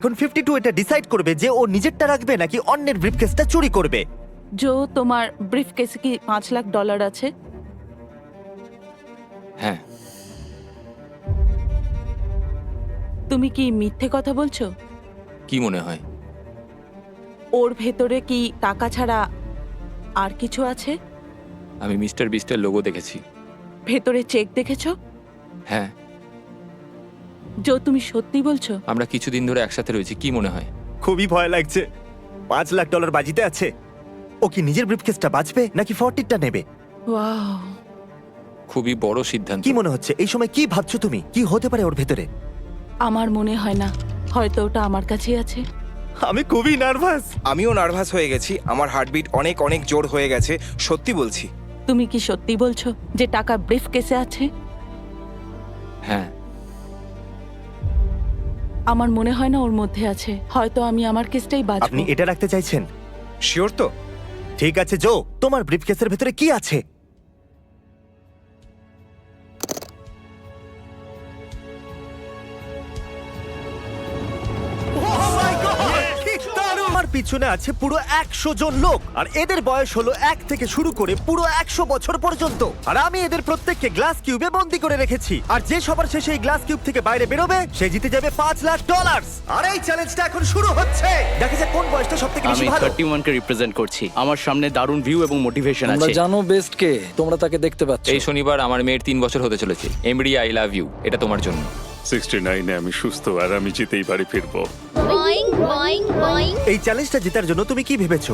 এখন 52 এটা ডিসাইড করবে যে ও নিজেরটা রাখবে নাকি অন্যের ব্রিফকেসটা চুরি করবে। জো, তোমার ব্রিফকেসে কি $5 লাখ আছে? হ্যাঁ। তুমি কি মিথ্যে কথা বলছো? কি মনে হয়? ওর ভেতরে কি টাকা ছাড়া আর কিছু আছে? আমি মিস্টার বিস্টের লোগো দেখেছি। ভেতরে চেক দেখেছো? হ্যাঁ। জো, তুমি সত্যি বলছো? আমরা কিছুদিন ধরে একসাথে রয়েছি, কি মনে হয়? খুবই ভয় লাগছে। $5 লাখ বাজিতে আছে। ও কি নিজের ব্রিফকেসটা বাঁচবে নাকি 40টা নেবে? ওয়াও, খুবই বড় সিদ্ধান্ত। কি মনে হচ্ছে এই সময়? কি ভাবছো তুমি? কি হতে পারে ওর ভেতরে? আমার মনে হয় না, হয়তো ওটা আমার কাছেই আছে। আমি খুবই নার্ভাস। আমিও নার্ভাস হয়ে গেছি, আমার হার্টবিট অনেক অনেক জোর হয়ে গেছে, সত্যি বলছি। তুমি কি সত্যি বলছো যে টাকা ব্রিফকেসে আছে? হ্যাঁ। আমার মনে হয় না ওর মধ্যে আছে। হয়তো আমি আমার কেসটাই আপনি বাঁচবো। এটা রাখতে চাইছেন? শিওর তো? ঠিক আছে জো, তোমার ব্রিফকেসের ভেতরে কি আছে? আমার পিছনে আছে পুরো 100 জন লোক, আর এদের বয়স হলো 1 থেকে শুরু করে পুরো 100 বছর পর্যন্ত। আর আমি এদের প্রত্যেককে গ্লাস কিউবে বন্দি করে রেখেছি, আর যে সবার শেষে এই গ্লাস কিউব থেকে বাইরে বেরোবে সে জিতে যাবে $5 লাখ। আর এই চ্যালেঞ্জটা এখন শুরু হচ্ছে। দেখা যাক কোন বয়সটা সবথেকে বেশি আমি ভালো। 31 কে রিপ্রেজেন্ট করছি। আমার সামনে দারুণ ভিউ এবং মোটিভেশন তোমরা আছে। জানো বেস্ট কে, তোমরা তাকে দেখতে পাচ্ছ। এই শনিবার আমার মেয়ের 3 বছর হতে চলেছে। এমরি, আই লাভ ইউ, এটা তোমার জন্য। 69-এ আমি সুস্থ আর আমি জিতেই বাড়ি ফিরবো। Boeing Boeing Boeing. এই চ্যালেঞ্জটা জেতার জন্য তুমি কি ভেবেছো?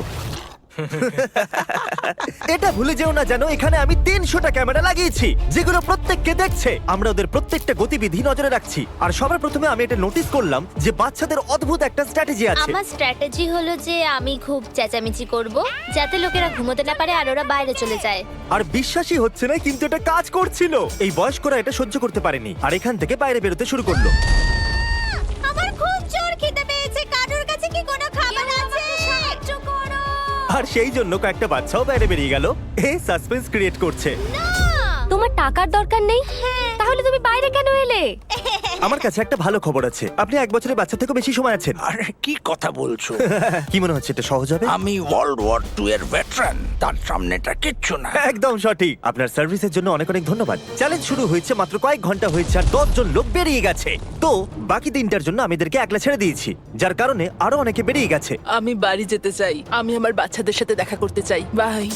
এটা ভুলে যেও না জানো, এখানে আমি 300টা ক্যামেরা লাগিয়েছি যেগুলো প্রত্যেককে দেখছে। আমরা ওদের প্রত্যেকটা গতিবিধি নজরে রাখছি। আর সবার প্রথমে আমি এটা নোটিস করলাম যে বাচ্চাদের অদ্ভুত একটা স্ট্র্যাটেজি আছে। আমার স্ট্র্যাটেজি হলো যে আমি খুব চেঁচামেচি করব যাতে লোকেরা ঘুমোতে না পারে আর ওরা বাইরে চলে যায়। আর বিশ্বাসই হচ্ছে না, কিন্তু এটা কাজ করছিল। এই বয়স্করা এটা সহ্য করতে পারেনি আর এখান থেকে বাইরে বেরোতে শুরু করলো। আমার খুব জোর খিদে পেয়েছে, কারোর কাছে কি কোনো খাবার আছে? সাহায্য করো। আর সেই জন্য কয়েকটা বাচ্চাও বাইরে বেরিয়ে গেল। এই সাসপেন্স ক্রিয়েট করছে। তোমার টাকার দরকার নেই? তাহলে তুমি বাইরে কেন এলে? আমার কাছে একটা ভালো খবর আছে, আপনি 1 বছরের বাচ্চা থেকে বেশি সময় আছেন। আরে কি কথা বলছো? কি মনে হচ্ছে এটা সহজ হবে? আমি ওয়ার্ল্ড ওয়ার 2 এর ভেটারান, তার সামনেটা কিচ্ছু না। একদম সঠিক। আপনার সার্ভিসের জন্য অনেক অনেক ধন্যবাদ। চ্যালেঞ্জ শুরু হয়েছে মাত্র কয়েক ঘন্টা হয়েছে আর 10 জন লোক বেরিয়ে গেছে। তো বাকি 3টার জন্য আমি এদেরকে একলা ছেড়ে দিয়েছি, যার কারণে আরো অনেকে বেরিয়ে গেছে। আমি বাড়ি যেতে চাই। আমি আমার বাচ্চাদের সাথে দেখা করতে চাই। বাই।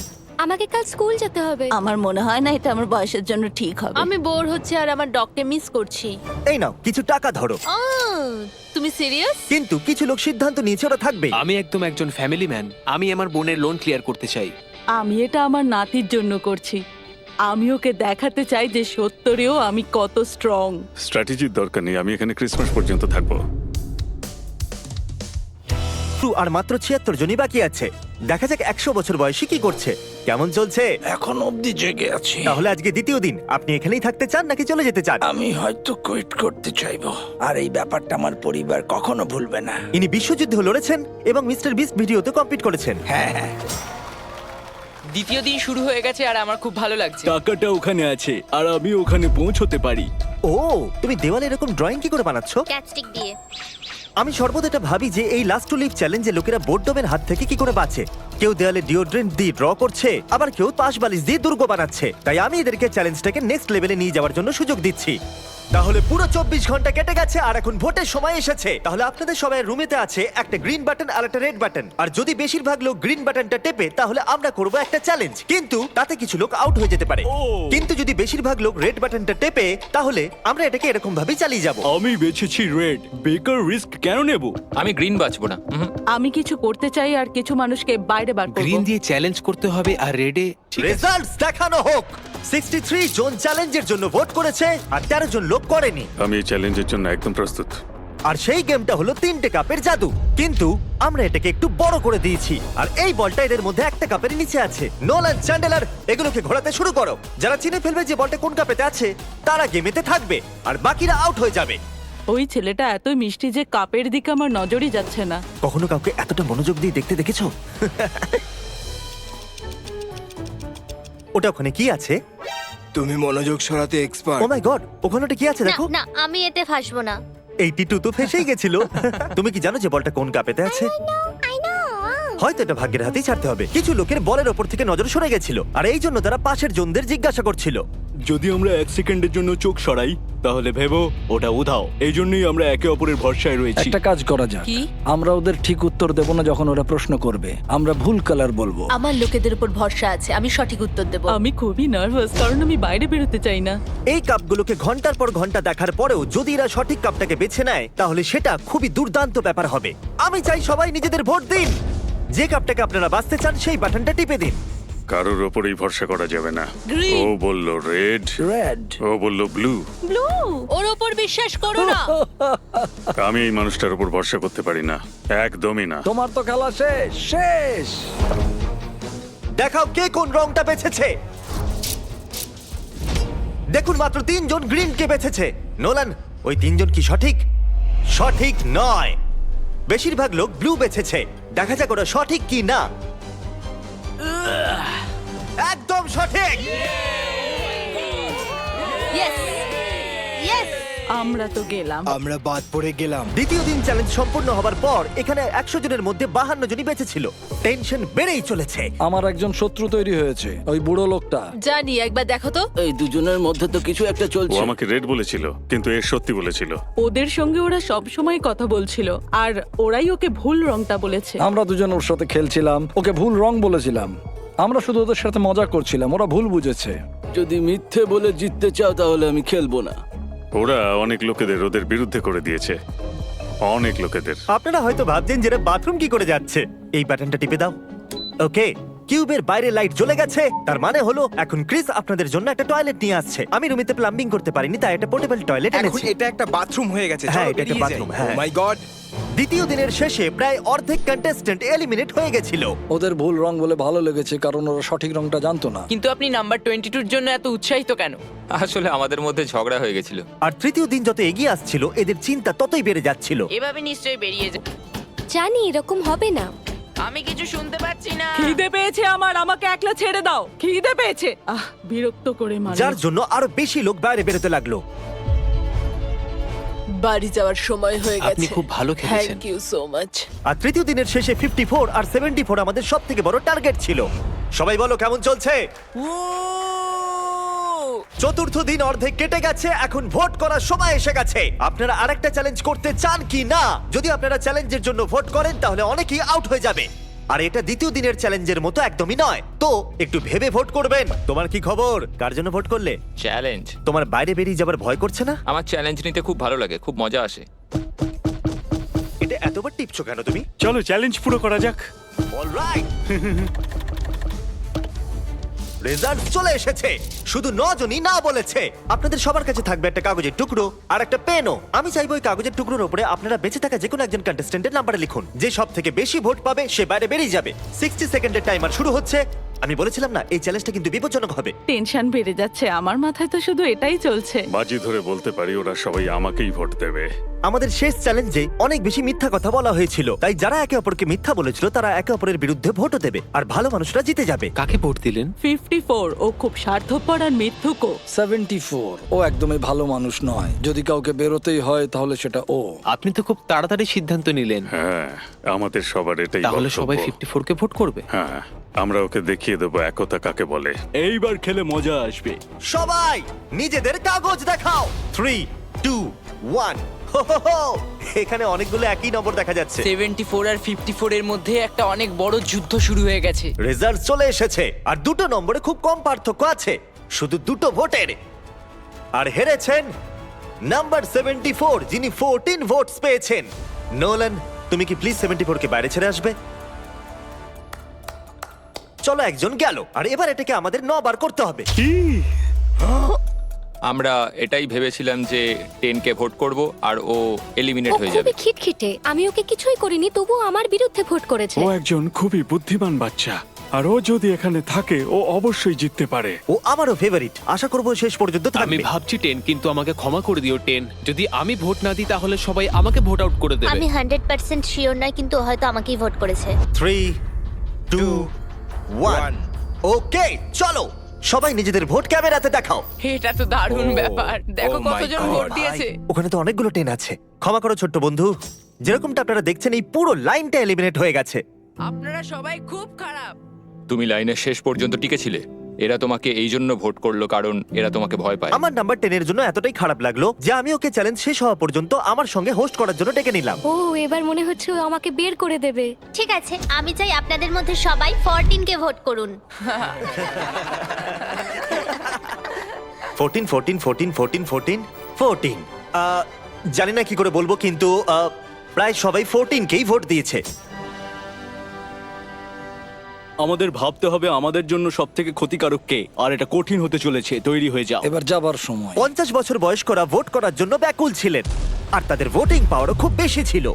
আমাকে কাল স্কুল যেতে হবে। আমার মনে হয় না এটা আমার বয়সের জন্য ঠিক হবে। আমি বোর হচ্ছে আর আমার ডগকে মিস করছি। এই নাও কিছু টাকা ধরো। তুমি সিরিয়াস? কিন্তু কিছু লোক সিদ্ধান্ত নিয়েছে ওরা থাকবে। আমি একদম একজন ফ্যামিলি ম্যান। আমি আমার বোনের লোন ক্লিয়ার করতে চাই। আমি এটা আমার নাতির জন্য করছি। আমি ওকে দেখাতে চাই যে সত্যিও আমি কত স্ট্রং। স্ট্র্যাটেজির দরকার নেই, আমি এখানে ক্রিসমাস পর্যন্ত থাকবো। আর মাত্র 76 জনই বাকি আছে। দেখা যাক 100 বছর বয়সী কি করছে। কেমন চলছে? এখন অবধি জেগে আছি। তাহলে আজকে দ্বিতীয় দিন, আপনি এখানেই থাকতে চান নাকি চলে যেতে চান? আমি হয়তো কুইট করতে চাইবো, আর এই ব্যাপারটা আমার পরিবার কখনো ভুলবে না। ইনি বিশ্বযুদ্ধে লড়েছেন এবং মিস্টার বিস্ট ভিডিওতে কম্পিট করেছেন। হ্যাঁ হ্যাঁ। দ্বিতীয় দিন শুরু হয়ে গেছে আর আমার খুব ভালো লাগছে। টাকাটা ওখানে আছে আর আমি ওখানে পৌঁছতে পারি। ও, তুমি দেওয়ালে এরকম ড্রয়িং কি করে বানাচ্ছ? ক্যাচস্টিক দিয়ে। আমি সর্বদা এটা ভাবি যে এই লাস্ট টু লিভ চ্যালেঞ্জে লোকেরা বোর্ডমের হাত থেকে কি করে বাঁচে। কেউ দেওয়ালে ডিওড্রেন্ট দিয়ে ড্র করছে, আবার কেউ পাশ বালিশ দিয়ে দুর্গ বানাচ্ছে। তাই আমি এদেরকে চ্যালেঞ্জটাকে নেক্সট লেভেলে নিয়ে যাওয়ার জন্য সুযোগ দিচ্ছি। তাহলে পুরো 24 ঘন্টা কেটে গেছে আর এখন ভোটের সময় এসেছে। তাহলে আপনাদের সবাই রুমেতে আছে একটা গ্রিন বাটন আর একটা রেড বাটন। আর যদি বেশিরভাগ লোক গ্রিন বাটনটা টেপে তাহলে আমরা করব একটা চ্যালেঞ্জ, কিন্তু তাতে কিছু লোক আউট হয়ে যেতে পারে। কিন্তু যদি বেশিরভাগ লোক রেড বাটনটা টেপে তাহলে আমরা এটাকে এরকম ভাবেই চালিয়ে যাব। আমি বেছেছি রেড। বেকার রিস্ক কেন নেব? আমি গ্রিন বাঁচবো না। আমি কিছু করতে চাই আর কিছু মানুষকে বাইরে বার করব। গ্রিন দিয়ে চ্যালেঞ্জ করতে হবে আর রেডে রেজাল্টস দেখানো হোক। 63 জন চ্যালেঞ্জের জন্য ভোট করেছে আর 13 জন লোক করেনি। আমি এই চ্যালেঞ্জের জন্য একদম প্রস্তুত। আর সেই গেমটা হলো 3টে কাপের জাদু, কিন্তু আমরা এটাকে একটু বড় করে দিয়েছি। আর এই বলটা এদের মধ্যে একটা কাপের নিচে আছে। নোলান, চ্যান্ডেলার, এগুলোকে ঘোরাতে শুরু করো। যারা চিনে ফেলবে যে বলটা কোন কাপেতে আছে তারা গেমেতে থাকবে আর বাকিরা আউট হয়ে যাবে। ওই ছেলেটা এত মিষ্টি যে কাপের দিকে আমার নজরই যাচ্ছে না। কখনো কাউকে এতটা মনোযোগ দিয়ে দেখতে দেখেছো? ওটা ওখানে কি আছে? তুমি মনোযোগ সরাতে এক্সপার্ট। ও মাই গড, ওখানে ওটা কি আছে না দেখো। না, আমি এতে ফাঁসবো না। 82 তো ফেসেই গেছিল। তুমি কি জানো যে বলটা কোন কাপেতে আছে? আই নো হয়তো এটা ভাগ্যের হাতেই ছাড়তে হবে। কিছু লোকের বলের ওপর থেকে নজর সরে গেছিল, আর এই জন্য তারা পাশের জনদের জিজ্ঞাসা করছিল। যদি আমরা 1 সেকেন্ডের জন্য চোখ সরাই তাহলে ভেবো ওটা উধাও। এই জন্যই আমরা একে অপরের ভরসায় রয়েছি। একটা কাজ করা যাক, কি? আমরা ওদের ঠিক উত্তর দেব না যখন ওরা প্রশ্ন করবে। আমরা ভুল কালার বলবো। আমার লোকেদের উপর ভরসা আছে, আমি সঠিক উত্তর দেব। আমি খুবই নার্ভাস কারণ আমি বাইরে বেরোতে চাই না। এই কাপগুলোকে ঘন্টার পর ঘন্টা দেখার পরেও যদি এরা সঠিক কাপটাকে বেছে নেয় তাহলে সেটা খুবই দুর্দান্ত ব্যাপার হবে। আমি চাই সবাই নিজেদের ভোট দিন। যে কাপটাকে আপনারা বাঁচতে চান সেই বাটনটা টিপে দিন। কারোর ওপরেই ভরসা করা যাবে না। Green. ও বলল রেড, রেড। ও বলল ব্লু। ব্লু, ওর ওপর বিশ্বাস করো না। আমি এই মানুষটার উপর ভরসা করতে পারি না, একদমই না। তোমার তো খেলা শেষ শেষ। দেখাও কে কোন রংটা বেছেছে। দেখুন মাত্র 3 জন গ্রিনকে বেছেছে। নোলান, ওই 3 জন কি সঠিক? সঠিক নয়। বেশিরভাগ লোক ব্লু বেছেছে। দেখা যাক ওরা সঠিক কি না। একদম সঠিক। Yes yes. আমরা তো গেলাম। আমরা বাদ পড়ে গেলাম। দ্বিতীয় দিন চ্যালেঞ্জ সম্পূর্ণ হবার পর এখানে 100 জনের মধ্যে 52 জনই বেঁচেছিল। টেনশন বেড়েই চলেছে। আমার একজন শত্রু তৈরি হয়েছে, ওই বুড়ো লোকটা। জানি, একবার দেখো তো। এই দুজনের মধ্যে তো কিছু একটা ও চলছে। আমাকে রেড বলেছিল, কিন্তু এ সত্যি বলেছিল। ওদের সঙ্গে ওরা সব সময় কথা বলছিল আর ওরাই ওকে ভুল রংটা বলেছে। আমরা দুজন ওর সাথে খেলছিলাম, ওকে ভুল রং বলেছিলাম। আমরা শুধু ওদের সাথে মজা করছিলাম, ওরা ভুল বুঝেছে। যদি মিথ্যে বলে জিততে চাও তাহলে আমি খেলবো না। ওরা অনেক লোকেদের ওদের বিরুদ্ধে করে দিয়েছে, অনেক লোকেদের। আপনারা হয়তো ভাবছেন যে এরা বাথরুম কি করে যাচ্ছে। এই বাটনটা টিপে দাও। ওকে, কিউবের বাইরে লাইট জ্বলে গেছে, তার মানে হলো এখন ক্রিস আপনাদের জন্য একটা টয়লেট নিয়ে আসছে। আমি রুমেতে প্লাম্বিং করতে পারিনি, তাই একটা পোর্টেবল টয়লেট এখন এনেছি। এটা একটা বাথরুম হয়ে গেছে। হ্যাঁ, চলো এটা একটা বেরিয়ে যাই। bathroom, হ্যাঁ। Oh my God! দ্বিতীয় দিনের শেষে প্রায় অর্ধেক কন্টেস্ট্যান্ট এলিমিনেট হয়ে গেছিল। ওদের ভুল রং বলে ভালো লেগেছে, কারণ ওরা সঠিক রংটা জানতো না। কিন্তু আপনি নাম্বার 22-র জন্য এত উৎসাহিত কেন? আসলে আমাদের মধ্যে ঝগড়া হয়ে গেছিল। আর তৃতীয় দিন যত এগিয়ে আসছিল এদের চিন্তা ততই বেড়ে যাচ্ছিল। এভাবে নিশ্চয়ই বেরিয়ে যায়। জানি এরকম হবে না। আমি কিছু শুনতে পাচ্ছি না। খিদে পেয়েছে আমার, আমাকে একলা ছেড়ে দাও। খিদে পেয়েছে। বিরক্ত করে মানুষ। যার জন্য আরো বেশি লোক বাইরে বেরোতে লাগলো। বাড়ি যাওয়ার সময় হয়ে গেছে। আপনি খুব ভালো খেলেছেন। Thank you so much. আর তৃতীয় দিনের শেষে 54 আর 74 আমাদের সব থেকে বড় টার্গেট ছিল। সবাই বলো কেমন চলছে? চতুর্থ দিন অর্ধেক কেটে গেছে, এখন ভোট করার সময় এসে গেছে। আপনারা আরেকটা চ্যালেঞ্জ করতে চান কি না? যদি আপনারা চ্যালেঞ্জের জন্য ভোট করেন তাহলে অনেকেই আউট হয়ে যাবে। আর এটা দ্বিতীয় দিনের চ্যালেঞ্জের মতো একদমই নয়, তো একটু ভেবে ভোট করবেন। তোমার কি খবর? কার জন্য ভোট করলে? চ্যালেঞ্জ? তোমার বাইরে বেরিয়ে যাবার ভয় করছে না? আমার চ্যালেঞ্জ নিতে খুব ভালো লাগে, খুব মজা আসে। এটা এতবার টিপছো কেন তুমি? চলো চ্যালেঞ্জ পুরো করা যাক। অলরাইট। রেজাল্ট চলে এসেছে। শুধু 9 জনই না বলেছে। আপনাদের সবার কাছে থাকবে একটা কাগজের টুকরো আর একটা পেনও। আমি চাইবো এই কাগজের টুকরোর উপরে আপনারা বেঁচে থাকা যে কোনো একজন কন্টেস্ট্যান্টের নাম্বার লিখুন। যে সব থেকে বেশি ভোট পাবে সে বাইরে বেরিয়ে যাবে। 60 সেকেন্ডের টাইমার শুরু হচ্ছে। আমি বলেছিলাম না এই চ্যালেঞ্জটা কিন্তু বিপজ্জনক হবে। টেনশন বেড়ে যাচ্ছে আমার মাথায়, তো শুধু এটাই চলছে। বাজি ধরে বলতে পারি ওরা সবাই আমাকেই ভোট দেবে। আমাদের শেষ চ্যালেঞ্জে অনেক বেশি মিথ্যা কথা বলা হয়েছিল, তাই যারা একে অপরকে মিথ্যা বলেছিল তারা একে অপরের বিরুদ্ধে ভোটও দেবে আর ভালো মানুষরা জিতে যাবে। কাকে ভোট দিলেন? 54 ও খুব স্বার্থপর আর মিথ্যুকও। 74 ও একদমই ভালো মানুষ নয়। যদি কাউকে বেরোতেই হয় তাহলে সেটা ও। আপনি তো খুব তাড়াতাড়ি সিদ্ধান্ত নিলেন। হ্যাঁ, আমাদের সবার এটাই তাহলে বক্তব্য। সবাই 54-কে ভোট করবে? হ্যাঁ, আমরা ওকে দেখিয়ে দেবো একতা কাকে বলে। এইবার খেলে মজা আসবে। সবাই নিজেদের কাগজ দেখাও। 3, 2, 1। এখানে অনেকগুলো একই নম্বর দেখা যাচ্ছে। 74 আর 54 এর মধ্যে একটা অনেক বড় যুদ্ধ শুরু হয়ে গেছে। রেজাল্ট চলে এসেছে আর দুটো নম্বরে খুব কম পার্থক্য আছে, শুধু দুটো ভোটের। আর হেরেছেন নাম্বার 74, যিনি 14 ভোটস পেয়েছেন। নোলান, তুমি কি প্লিজ 74 কে বাইরে ছেড়ে আসবে? চলো, একজন গেল। আর এবার এটাকে আমাদের 9 বার করতে হবে। আমরা এটাই ভেবেছিলাম যে 10কে ভোট করব আর ও এলিমিনেট ও হয়ে যাবে। খুবই খিটখিটে। আমি ওকে কিছুই করিনি, তবুও আমার বিরুদ্ধে ভোট করেছে। ও একজন খুবই বুদ্ধিমান বাচ্চা, আর ও যদি এখানে থাকে ও অবশ্যই জিততে পারে। ও আমারও ফেভারিট। আশা করব শেষ পর্যন্ত আমি থাকবে। ভাবছি 10, কিন্তু আমাকে ক্ষমা করে দিও 10। যদি আমি ভোট না দিই তাহলে সবাই আমাকে ভোট আউট করে দেবে। আমি 100% শিওর নয়, কিন্তু ও হয়তো আমাকেই ভোট করেছে। 3, 2, 1। ওকে, চলো সবাই নিজেদের ভোট ক্যামেরাতে দেখাও। এটা তো দারুণ ব্যাপার, দেখো Oh my কতজন God. ভোট দিয়েছে। ওখানে তো অনেকগুলো টেন আছে। ক্ষমা করো ছোট্ট বন্ধু, যেরকমটা আপনারা দেখছেন এই পুরো লাইনটা এলিমিনেট হয়ে গেছে। আপনারা সবাই খুব খারাপ। তুমি লাইনের শেষ পর্যন্ত টিকেছিলে। এরা তোমাকে এই জন্য ভোট করলো কারণ এরা তোমাকে ভয় পায়। আমার নাম্বার 10 এর জন্য এতটাই খারাপ লাগলো যে আমি ওকে চ্যালেঞ্জ শেষ হওয়া পর্যন্ত আমার সঙ্গে হোস্ট করার জন্য ডেকে নিলাম। ও এবার মনে হচ্ছে ও আমাকে বের করে দেবে। ঠিক আছে, আমি চাই আপনাদের মধ্যে সবাই 14 কে ভোট করুন। 14 14 14 14 14 14 জানি না কি করে বলবো, কিন্তু প্রায় সবাই 14 কেই ভোট দিয়েছে। আমাদের ভাবতে হবে আমাদের জন্য সব থেকে ক্ষতিকারক কে, আর এটা কঠিন হতে চলেছে। তৈরি হয়ে যাও। এবার যাবার সময়। 50 বছর বয়স্করা ভোট করার জন্য ব্যাকুল ছিলেন, আর তাদের ভোটিং পাওয়ারও খুব বেশি ছিল।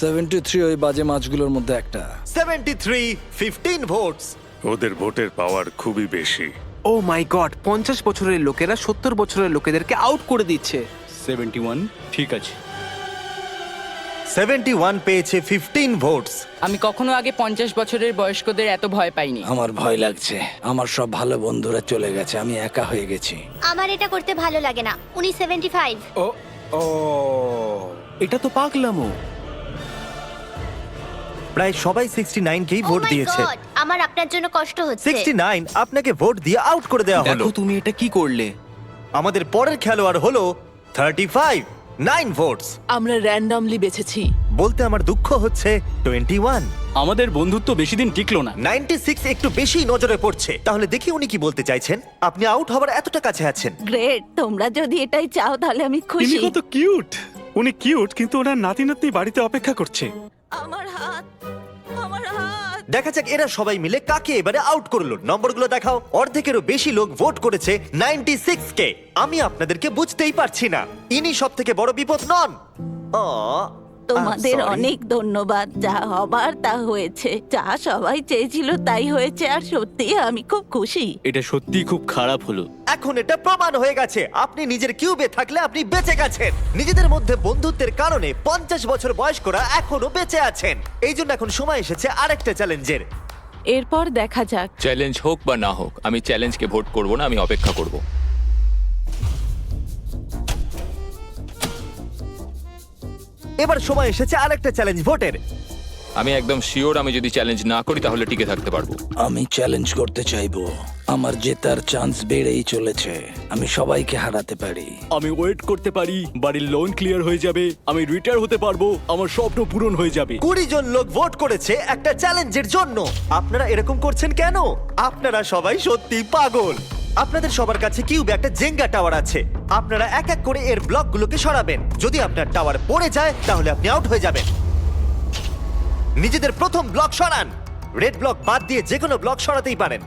73 ওই বাজে মাছগুলোর মধ্যে একটা। 73 15 ভোটস। ওদের ভোটের পাওয়ার খুবই বেশি। ও মাই গড, 50 বছরের লোকেরা 70 বছরের লোকেদেরকে আউট করে দিচ্ছে। 71 ঠিক আছে। 71 পেয়েছে 15 ভোটস। আমি কখনো আগে 50 বছরের বয়স্কদের এত ভয় পাইনি। আমার ভয় লাগছে, আমার সব ভালো বন্ধুরা চলে গেছে, আমি একা হয়ে গেছি। আমার এটা করতে ভালো লাগে না। উনি 75। ও ও এটা তো পাগলামো। প্রায় সবাই 69 কেই Oh ভোট my দিয়েছে। God, আমার আপনার জন্য কষ্ট হচ্ছে। 69 আপনাকে ভোট দিয়ে আউট করে দেওয়া হলো। দেখো তুমি এটা কি করলে। আমাদের পরের খেলোয়াড় হলো 35 9 ভোটস। আমরা র্যান্ডমলি বেছেছি। বলতে আমার দুঃখ হচ্ছে 21। আমাদের বন্ধুত্ব বেশি দিন টিকলো না। 96 একটু বেশি নজরে পড়ছে। তাহলে দেখি উনি কি বলতে চাইছেন। আপনি আউট হবার এতটা কাছে আছেন। গ্রেট, তোমরা যদি এটাই চাও তাহলে আমি ইনি খুশি। কত কিউট। উনি কিউট, কিন্তু ওনার নাতি নাতনি বাড়িতে অপেক্ষা করছে। আমার হাত, আমার হাত। দেখা যাক এরা সবাই মিলে কাকে এবারে আউট করলো। নম্বরগুলো দেখাও। অর্ধেকেরও বেশি লোক ভোট করেছে 96 কে। আমি আপনাদেরকে বুঝতেই পারছি না, ইনি সব থেকে বড় বিপদ নন। তোমাদের sorry. অনেক ধন্যবাদ। যা হবার তা হয়েছে, যা সবাই চেয়েছিল তাই হয়েছে, আর সত্যি আমি খুব খুশি। এটা সত্যি খুব খারাপ হলো। এখন এটা প্রমাণ হয়ে গেছে আপনি নিজের কিউবে থাকলে আপনি বেঁচে গেছেন। নিজেদের মধ্যে বন্ধুত্বের কারণে 50 বছর বয়স্করা এখনো বেঁচে আছেন। এই জন্য এখন সময় এসেছে আরেকটা চ্যালেঞ্জের। এরপর দেখা যাক। চ্যালেঞ্জ হোক বা না হোক, আমি চ্যালেঞ্জকে ভোট করব না, আমি অপেক্ষা করব। এবার সময় এসেছে আরেকটা চ্যালেঞ্জ ভোটের। আমি একদম শিওর আমি যদি চ্যালেঞ্জ না করি তাহলে টিকে থাকতে পারবো। আমি চ্যালেঞ্জ করতে চাইবো। আমার জেতার চান্স বেড়েই চলেছে, আমি সবাইকে হারাতে পারি। আমি ওয়েট করতে পারি, বাড়ির লোন ক্লিয়ার হয়ে যাবে, আমি রিটায়ার হতে পারবো, আমার স্বপ্ন পূরণ হয়ে যাবে। 20 জন লোক ভোট করেছে একটা চ্যালেঞ্জের জন্য। আপনারা এরকম করছেন কেন? আপনারা সবাই সত্যি পাগল। আপনাদের সবার কাছে কিউবে একটা জেঙ্গা টাওয়ার আছে। আপনারা এক এক করে এর ব্লকগুলোকে সরাবেন। যদি আপনার টাওয়ার পড়ে যায় তাহলে আপনি আউট হয়ে যাবেন। নিজেদের প্রথম ব্লক সরান। রেড ব্লক বাদ দিয়ে যে কোনো ব্লক সরাতেই পারেন।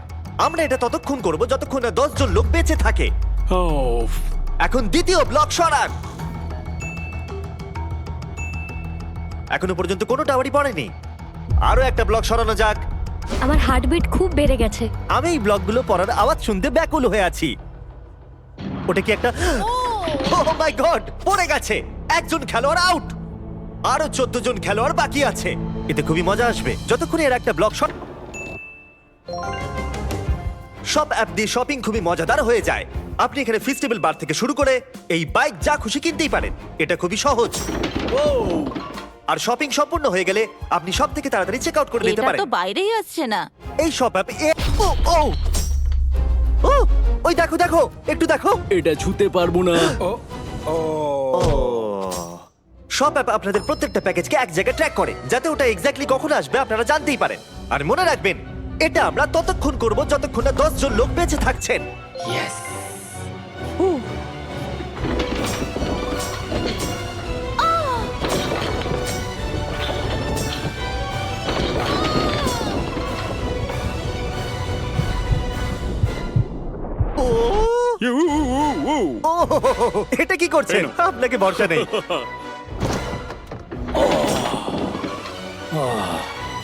আমরা এটা ততক্ষণ করব যতক্ষণ না 10 জন লোক বেঁচে থাকে। এখন দ্বিতীয় ব্লক সরান। এখনো পর্যন্ত কোনো টাওয়ারই পড়েনি। আরো একটা ব্লক সরানো যাক। আমার হার্টবিট খুব বেড়ে গেছে। আমি এই ব্লকগুলো পড়ার আওয়াজ শুনতে ব্যাকুল হয়ে আছি। ওটা কি একটা ও মাই গড, পড়ে গেছে। একজন খেলোয়াড় আউট। আরো 14 জন খেলোয়াড় বাকি আছে। এতে খুবই মজা আসবে যতক্ষণ এর একটা ব্লক শট। সব অ্যাপ দিয়ে শপিং খুবই মজাদার হয়ে যায়। আপনি এখানে ফেস্টিভ্যাল বার থেকে শুরু করে এই বাইক যা খুশি কিনতেই পারেন। এটা খুবই সহজ। আর শপিং সম্পূর্ণ হয়ে গেলে আপনি সব থেকে তাড়াতাড়ি চেক আউট করে নিতে এটা পারেন। তো বাইরেই আসছে না। এই সব অ্যাপ ও ও ও ওই দেখো দেখো, একটু দেখো। এটা ছুতে পারবো না। সব অ্যাপ আপনাদের প্রত্যেকটা প্যাকেজকে এক জায়গায় ট্র্যাক করে, যাতে ওটা এক্স্যাক্টলি কখন আসবে আপনারা জানতেই পারেন। আর মনে রাখবেন, এটা আমরা ততক্ষণ করব যতক্ষণ না 10 জন লোক বেঁচে থাকছেন। ও, এটা কি করছেন? আপনাকে ভরসা নেই।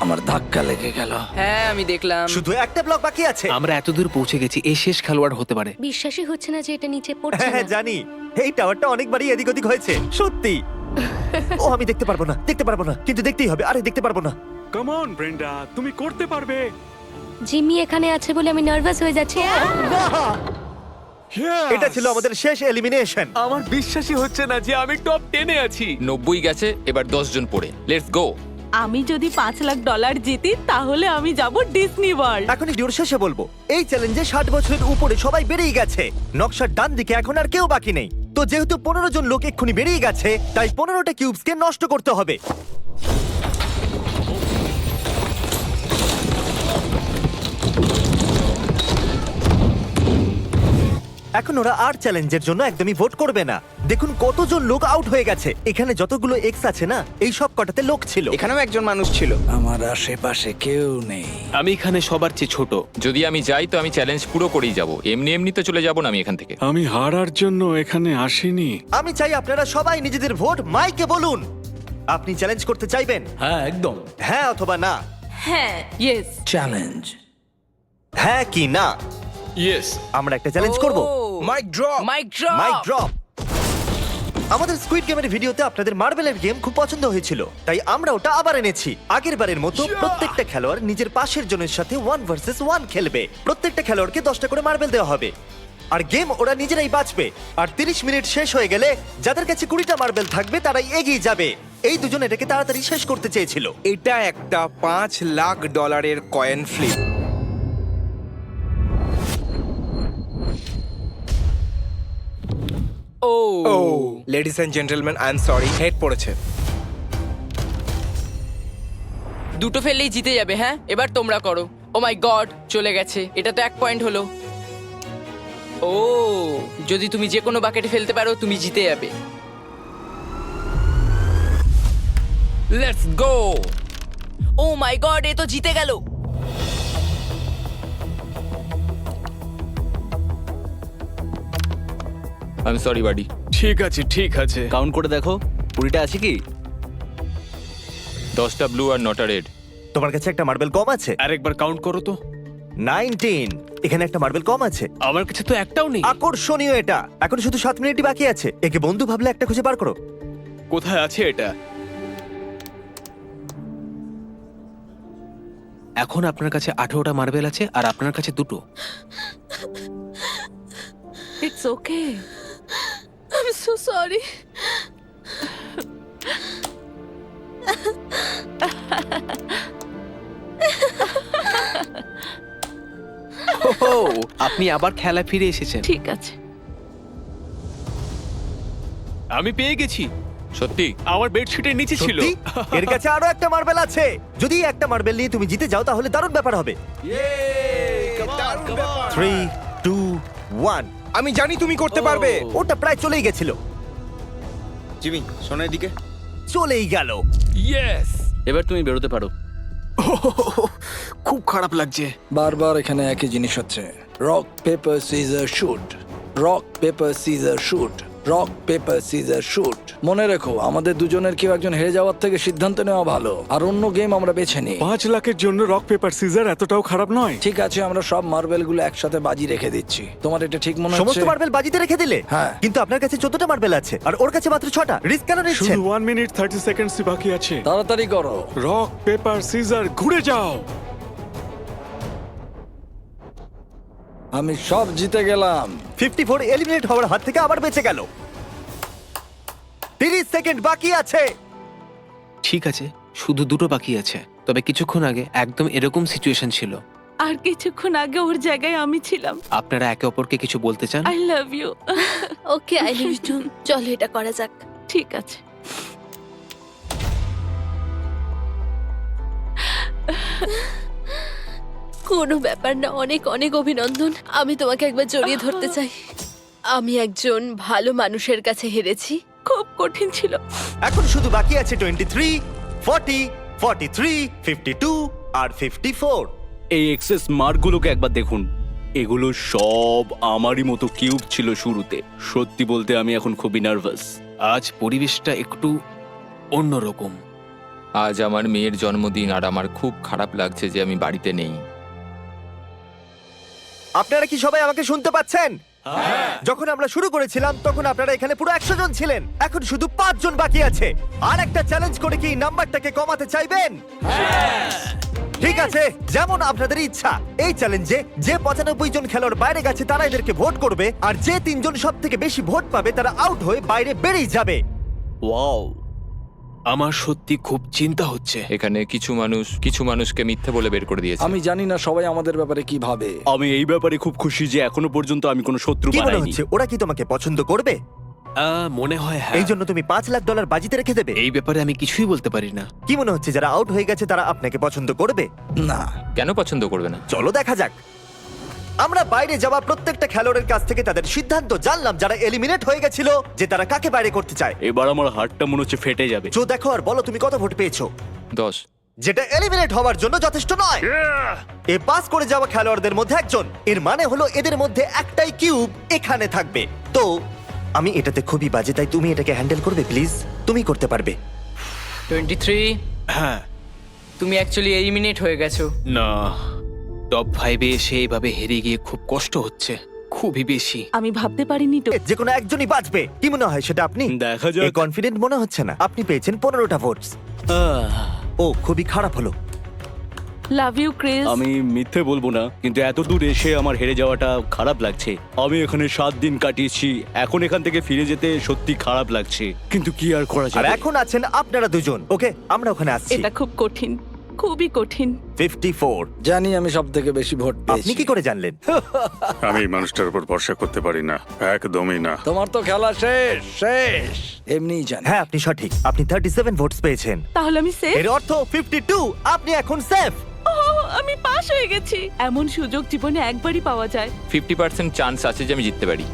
আমার ধাক্কা লেগে গেল। হ্যাঁ আমি দেখলাম। শুধু একটা ব্লক বাকি আছে। আমরা এতদূর পৌঁছে গেছি, এই শেষ খেলোয়াড় হতে পারে। বিশ্বাসই হচ্ছে না যে এটা নিচে পড়ছে হ্যাঁ হ্যাঁ, না। জানি। এই টাওয়ারটা অনেকবারই এদিক ওদিক হয়েছে, সত্যি। ও আমি দেখতে পারবো না, দেখতে পারবো না, কিন্তু দেখতেই হবে। আরে দেখতে পারবো না। কাম অন ব্রেন্ডা, তুমি করতে পারবে। জিমি এখানে আছে বলে আমি নার্ভাস হয়ে যাচ্ছি। এটা ছিল আমাদের শেষ এলিমিনেশন। আমার বিশ্বাসই হচ্ছে না যে আমি টপ 10-এ আছি। 90 গেছে, এবার 10 জন পড়ে। Let's go. আমি যদি $5 লাখ জিতি তাহলে আমি যাব ডিজনি ওয়ার্ল্ড। এখন ভিডিওর শেষে বলবো, এই চ্যালেঞ্জে 60 বছরের উপরে সবাই বেরিয়ে গেছে। নকশার ডান দিকে এখন আর কেউ বাকি নেই। তো যেহেতু 15 জন লোক এক্ষুনি বেরিয়ে গেছে, তাই 15টা কিউবসকে নষ্ট করতে হবে। এখন ওরা আর চ্যালেঞ্জের জন্য একদমই ভোট করবে না। দেখুন কতজন লোক আউট হয়ে গেছে। এখানে যতগুলো এক্স আছে না, এই সব কটাতে লোক ছিল। এখানেও একজন মানুষ ছিল। আমার আশেপাশে কেউ নেই। আমি এখানে সবার চেয়ে ছোট। যদি আমি যাই তো আমি চ্যালেঞ্জ পুরো করেই যাব। এমনি এমনি তো চলে যাব না আমি এখান থেকে। আমি হারার জন্য এখানে আসিনি। আমি চাই আপনারা সবাই নিজেদের ভোট মাইকে বলুন। আপনি চ্যালেঞ্জ করতে চাইবেন? হ্যাঁ, একদম। হ্যাঁ অথবা না? হ্যাঁ, ইয়েস। চ্যালেঞ্জ। হ্যাঁ কি না? ইয়েস। আমরা একটা চ্যালেঞ্জ করব। Mic drop. Mic drop. Mic drop. আমাদের স্কুইড গেমের ভিডিওতে আপনাদের মার্বেলের গেম খুব পছন্দ হয়েছিল, তাই আমরা ওটা আবার এনেছি। আগের বারের মতো প্রত্যেকটা খেলোয়াড় নিজের পাশের জনের সাথে 1 ভার্সেস 1 খেলবে। প্রত্যেকটা খেলোয়াড়কে 10টা করে মার্বেল দেওয়া হবে, আর গেম ওরা নিজেরাই বাঁচবে। আর 30 মিনিট শেষ হয়ে গেলে যাদের কাছে 20টা মার্বেল থাকবে তারাই এগিয়ে যাবে। এই দুজন এটাকে তাড়াতাড়ি শেষ করতে চেয়েছিল। এটা একটা $5 lakh coin flip. Oh oh ladies and gentleman, I am sorry, head পড়েছে। দুটো ফেললেই জিতে যাবে। হ্যাঁ, এবার তোমরা করো। ও মাই গড, চলে গেছে। এটা তো 1 পয়েন্ট হলো। ও, যদি তুমি যে কোনো বাকেটে ফেলতে পারো তুমি জিতে যাবে। Let's go. O my god, এ তো জিতে গেল। I am sorry buddy. ঠিক আছে, ঠিক আছে। কাউন্ট করে দেখো, 20টা আছে কি? 10টা ব্লু আর 9টা রেড। তোমার কাছে একটা মার্বেল কম আছে? আরেকবার কাউন্ট করো তো। 19। এখানে একটা মার্বেল কম আছে। আমার কাছে তো একটাও নেই। আকর্ষণীয় এটা। এখন শুধু 7 মিনিটই বাকি আছে। একে বন্ধু ভাবলে একটা খুঁজে বার করো। কোথায় আছে এটা? এখন আপনার কাছে 18টা মার্বেল আছে আর আপনার কাছে 2টো। It's okay. I am so sorry. ওহো, আপনি আবার খেলা ফিরে এসেছেন। ঠিক আছে। আমি পেয়ে গেছি। সত্যি? আমার বেডশিটের নিচে ছিল। সত্যি? এর কাছে আরো একটা মার্বেল আছে। যদি একটা মার্বেল নিয়ে তুমি জিতে যাও তাহলে দারুণ ব্যাপার হবে। দারুণ ব্যাপার। 3, 2, 1। আমি জানি তুমি করতে পারবে। ওটা প্রায় চলেই গেছিল। জিমি, শোনার দিকে। চলেই গেল। ইয়েস। এবার তুমি বেরোতে পারো। খুব খারাপ লাগছে। বারবার এখানে একই জিনিস হচ্ছে। Rock paper scissor shoot, rock paper scissor shoot, rock paper scissor shoot. মনে রেখো, আমাদের দুজনের কেউ একজন হেরে যাওয়ার থেকে সিদ্ধান্ত নেওয়া ভালো। আর অন্য গেম আমরা বেছে নিই। 5 লাখের জন্য রক পেপার সিজার এতটাও খারাপ নয়। ঠিক আছে, আমরা সব মার্বেল গুলো একসাথে বাজি রেখে দিচ্ছি। তোমার এটা ঠিক মনে সমস্ত হচ্ছে? মার্বেল বাজিতে রেখে দিলে? হ্যাঁ। কিন্তু আপনার কাছে 14টা মার্বেল আছে আর ওর কাছে মাত্র 6টা। রিস্ক কেন নিচ্ছেন? শুধু 1 মিনিট 30 সেকেন্ডসই বাকি আছে। তাড়াতাড়ি করো। রক পেপার সিজার ঘুরে যাও। আমি সব জিতে গেলাম। 54 এলিমিনেট হওয়ার হাত থেকে আবার বেঁচে গেল। 30 সেকেন্ড বাকি আছে। ঠিক আছে, শুধু 2টো বাকি আছে। তবে কিছুক্ষণ আগে একদম এরকম সিচুয়েশন ছিল। আর কিছুক্ষণ আগে ওর জায়গায় আমি ছিলাম। আপনারা একে অপরকে কিছু বলতে চান? I love you. Okay, I love you. চলো এটা করা যাক। ঠিক আছে। কোনো ব্যাপার না, অনেক অনেক অভিনন্দন। আমি তোমাকে একবার জড়িয়ে ধরতে চাই। আমি একজন ভালো মানুষের কাছে হেরেছি। খুব কঠিন ছিল। এখন শুধু বাকি আছে 23, 40, 43, 52 আর 54। এই এক্সেস মার্কগুলোকে একবার দেখুন। এগুলো সব আমারই মতো কিউব ছিল শুরুতে। সত্যি বলতে আমি এখন খুবই নার্ভাস। আজ পরিবেশটা একটু অন্যরকম। আজ আমার মেয়ের জন্মদিন আর আমার খুব খারাপ লাগছে যে আমি বাড়িতে নেই। আপনারা কি সবাই আমাকে শুনতে পাচ্ছেন? যখন আমরা শুরু করেছিলাম তখন আপনারা এখানে পুরো 100 জন ছিলেন। এখন শুধু 5 জন বাকি আছে। আর একটা চ্যালেঞ্জ করে কি নাম্বারটাকে কমাতে চাইবেন? ঠিক আছে, যেমন আপনাদের ইচ্ছা। এই চ্যালেঞ্জে যে 95 জন খেলোয়াড় বাইরে গেছে তারা এদেরকে ভোট করবে, আর যে 3 জন সব থেকে বেশি ভোট পাবে তারা আউট হয়ে বাইরে বেরিয়ে যাবে। ওয়াও, আমার সত্যি খুব চিন্তা হচ্ছে। এখানে কিছু মানুষকে মিথ্যে বলে বের করে দিয়েছে। আমি জানি না সবাই আমাদের ব্যাপারে কি ভাবে। আমি এই ব্যাপারে খুব খুশি যে এখনো পর্যন্ত আমি কোনো শত্রু কি মনে বানাইনি। হচ্ছে ওরা কি তোমাকে পছন্দ করবে? মনে হয় হ্যাঁ। এই জন্য তুমি $5 লাখ বাজিতে রেখে দেবে? এই ব্যাপারে আমি কিছুই বলতে পারি না। কি মনে হচ্ছে যারা আউট হয়ে গেছে তারা আপনাকে পছন্দ করবে? না, কেন পছন্দ করবে না? চলো দেখা যাক। আমরা বাইরে যাওয়া প্রত্যেকটা খেলোয়াড়ের কাছ থেকে তাদের সিদ্ধান্ত জানলাম যারা এলিমিনেট হয়ে গেছিল, যে তারা কাকে বাইরে করতে চায়। এবার আমার হাতটা মনে হচ্ছে ফেটে যাবে। চো দেখো আর বলো তুমি কত ভোট পেয়েছো। 10। যেটা এলিমিনেট হওয়ার জন্য যথেষ্ট নয়। এ পাস করে যাওয়া খেলোয়াড়দের মধ্যে একজন, এর মানে হলো এদের মধ্যে একটাই কিউব এখানে থাকবে। তো আমি এটাতে খুবই বাজে, তাই তুমি এটাকে হ্যান্ডেল করবে প্লিজ? তুমি করতে পারবে। 23, হ্যাঁ। তুমি অ্যাকচুয়ালি এলিমিনেট হয়ে গেছো। না, টপ 5-এ এসে এইভাবে হেরে গিয়ে খুব কষ্ট হচ্ছে, খুবই বেশি। আমি ভাবতে পারিনি তো। যে কোনো একজনই বাঁচবে। কি মনে হয় সেটা আপনি? দেখা যাক। কনফিডেন্ট মনে হচ্ছে না। আপনি পেয়েছেন 15টা ভোটস। ও খুবই খারাপ হলো। Love you Chris. আমি মিথ্যে বলবো না, কিন্তু এত দূর এসে আমার হেরে যাওয়াটা খারাপ লাগছে। আমি এখানে 7 দিন কাটিয়েছি, এখন এখান থেকে ফিরে যেতে সত্যি খারাপ লাগছে, কিন্তু কি আর করা আর যাবে। এখন আছেন আপনারা দুজন। ওকে, আমরা ওখানে আসছি। এটা খুব কঠিন, খুবই কঠিন। 54। জানি আমি সব থেকে বেশি ভোট আপনি পেয়েছি। কি করে জানলেন? আমি এই মানুষটার উপর ভরসা করতে পারি না, একদমই না। তোমার তো খেলা শেষ শেষ। এমনিই জানি। হ্যাঁ আপনি সঠিক, আপনি 37 ভোটস পেয়েছেন। তাহলে আমি সেফ। এর অর্থ 52, আপনি এখন সেফ। আমি পাস হয়ে গেছি। এমন সুযোগ জীবনে একবারই পাওয়া যায়। 50% চান্স আছে যে আমি জিততে পারি।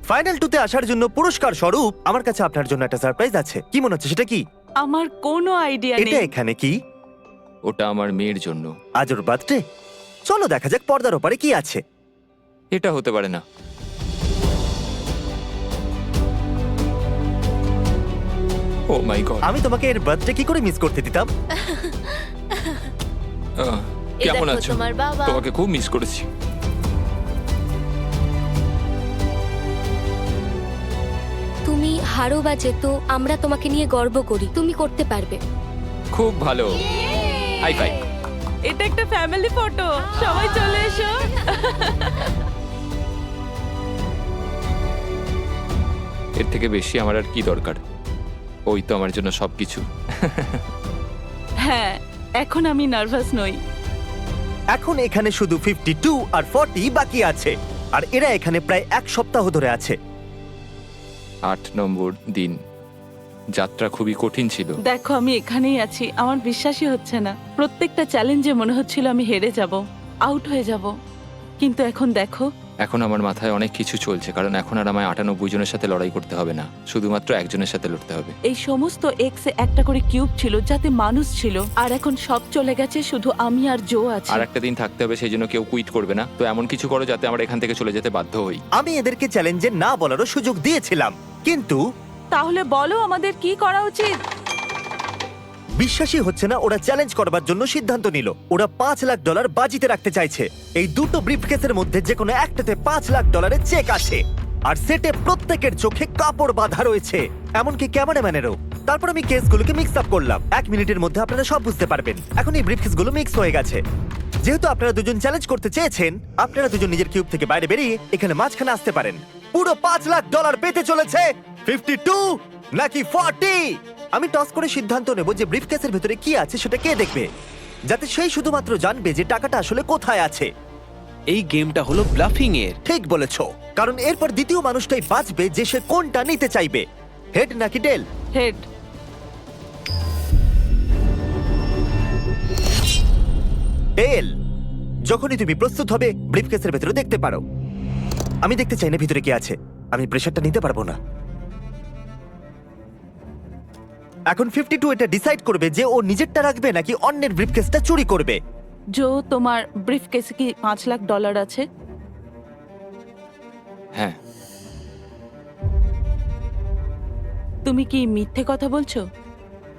ফাইনাল 2-তে আসার জন্য পুরস্কার স্বরূপ আমার কাছে আপনার জন্য একটা সারপ্রাইজ আছে। কি মনে হচ্ছে সেটা কি? আমার কোনো আইডিয়া এটা নেই। এখানে কি? ওটা আমার মেয়ের জন্য। আজ ওর বার্থডে। চলো দেখা যাক পর্দার ওপারে কি আছে। এটা হতে পারে না। ও মাই গড, আমি তোমাকে এর বার্থডে কি করে মিস করতে দিতাম? কেমন দেখো আছো? তোমার বাবা। তোমাকে খুব মিস করেছি। তুমি হারো বা যেতো, আমরা তোমাকে নিয়ে গর্ব করি। তুমি করতে পারবে। খুব ভালো, হাই ফাই। এটা একটা ফ্যামিলি ফটো, সবাই চলে এসো। এর থেকে বেশি আমার আর কি দরকার? ওই তো আমার জন্য সবকিছু। হ্যাঁ, এখন আমি নার্ভাস নই। এখন এখানে শুধু 52 আর 40 বাকি আছে, আর এরা এখানে প্রায় 1 সপ্তাহ ধরে আছে। 8 নম্বর দিন। যাত্রা খুবই কঠিন ছিল। দেখো আমি এখানেই আছি, আমার বিশ্বাসই হচ্ছে না। প্রত্যেকটা চ্যালেঞ্জে মনে হচ্ছিল আমি হেরে যাব, আউট হয়ে যাব, কিন্তু এখন দেখো। এখন আমার মাথায় অনেক কিছু চলছে, কারণ এখন আর আমায় 98 জনের সাথে লড়াই করতে হবে না, শুধুমাত্র একজনের সাথে লড়তে হবে। এই সমস্ত এক্সে একটা করে কিউব ছিল যাতে মানুষ ছিল, আর এখন সব চলে গেছে, শুধু আমি আর জো আছি। আর একটা দিন থাকতে হবে, সেই জন্য কেউ কুইট করবে না। তো এমন কিছু করো যাতে আমরা এখান থেকে চলে যেতে বাধ্য হই। আমি এদেরকে চ্যালেঞ্জে না বলারও সুযোগ দিয়েছিলাম, কিন্তু তাহলে বলো আমাদের কি করা উচিত? বিশ্বাসই হচ্ছে না ওরা চ্যালেঞ্জ করবার জন্য সিদ্ধান্ত নিল। ওরা $5 লাখ বাজিতে রাখতে চাইছে। এই দুটো ব্রিফকেসের মধ্যে যে কোনো একটাতে $5 লাখ চেক আছে, আর সেটে প্রত্যেকের চোখে কাপড় বাঁধা রয়েছে, এমনকি ক্যামেরাম্যানেরও। তারপর আমি কেসগুলোকে মিক্স আপ করলাম। 1 মিনিটের মধ্যে আপনারা সব বুঝতে পারবেন। এখন এই ব্রিফকেসগুলো মিক্স হয়ে গেছে। যেহেতু আপনারা দুজন চ্যালেঞ্জ করতে চেয়েছেন, আপনারা দুজন নিজের কিউব থেকে বাইরে বেরিয়ে এখানে মাঝখানে আসতে পারেন। পুরো $5 লাখ পেতে চলেছে 52 নাকি 40। আমি টস করে সিদ্ধান্ত নেব যে ব্রিফকেসের ভেতরে কি আছে সেটা কে দেখবে, যাতে সেই শুধুমাত্র জানবে যে টাকাটা আসলে কোথায় আছে। এই গেমটা হলো ব্লাফিং এর। ঠিক বলেছো, কারণ এরপর দ্বিতীয় মানুষটাই বাঁচবে যে সে কোনটা নিতে চাইবে, হেড নাকি টেল। হেড। টেল। যখনই তুমি প্রস্তুত হবে ব্রিফকেসের ভেতরে দেখতে পারো। আমি দেখতে চাই না ভিতরে কি আছে, আমি প্রেশারটা নিতে পারবো না। এখন 52 এটা ডিসাইড করবে যে ও নিজেরটা রাখবে নাকি অন্যের ব্রিফকেসটা চুরি করবে। জো, তোমার ব্রিফকেসে কি $5 লাখ আছে? হ্যাঁ। তুমি কি মিথ্যে কথা বলছো?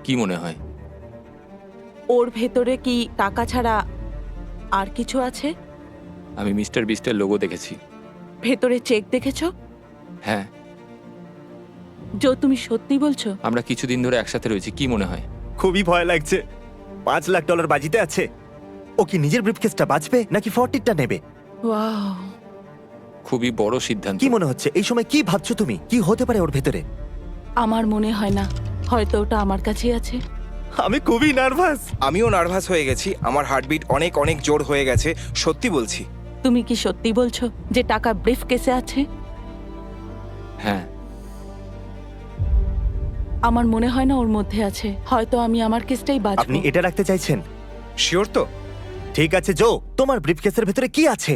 কি মনে হয়? ওর ভেতরে কি টাকা ছাড়া আর কিছু আছে? আমি মিস্টার বিস্টের লোগো দেখেছি। ভেতরে চেক দেখেছো? হ্যাঁ। জো, তুমি সত্যি বলছো? আমরা কিছুদিন ধরে একসাথে রয়েছি, কি মনে হয়? খুবই ভয় লাগছে। $5 লাখ বাজিতে আছে। ও কি নিজের ব্রিফকেসটা বাঁচবে নাকি 40টা নেবে? ওয়াও, খুবই বড় সিদ্ধান্ত। কি মনে হচ্ছে এই সময়? কি ভাবছো তুমি? কি হতে পারে ওর ভেতরে? আমার মনে হয় না, হয়তো ওটা আমার কাছেই আছে। আমি খুবই নার্ভাস। আমিও নার্ভাস হয়ে গেছি, আমার হার্টবিট অনেক অনেক জোর হয়ে গেছে, সত্যি বলছি। তুমি কি সত্যি বলছো যে টাকা ব্রিফ কেসে আছে? হ্যাঁ, আমার মনে হয় না ওর মধ্যে আছে। হয়তো আমি আমার কেসটাই বাঁচবো। আপনি এটা রাখতে চাইছেন? শিওর তো? ঠিক আছে জো, তোমার ব্রিফকেসের ভেতরে কি আছে?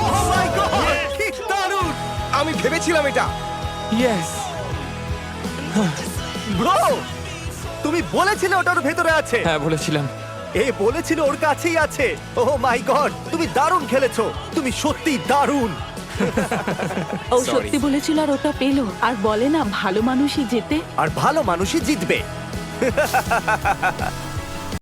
Oh my God! কি দারুণ! আমি ভেবেছিলাম এটা। ইয়েস। ব্রো, তুমি বলেছিলে ওটার ভেতরে আছে। হ্যাঁ বলেছিলাম। এ বলেছিল ওর কাছেই আছে। ওহ মাই গড, তুমি দারুণ খেলেছো। তুমি সত্যি দারুণ। ও Sorry. সত্যি বলেছিল আর ওটা পেলো। আর বলে না, ভালো মানুষই জেতে। আর ভালো মানুষই জিতবে।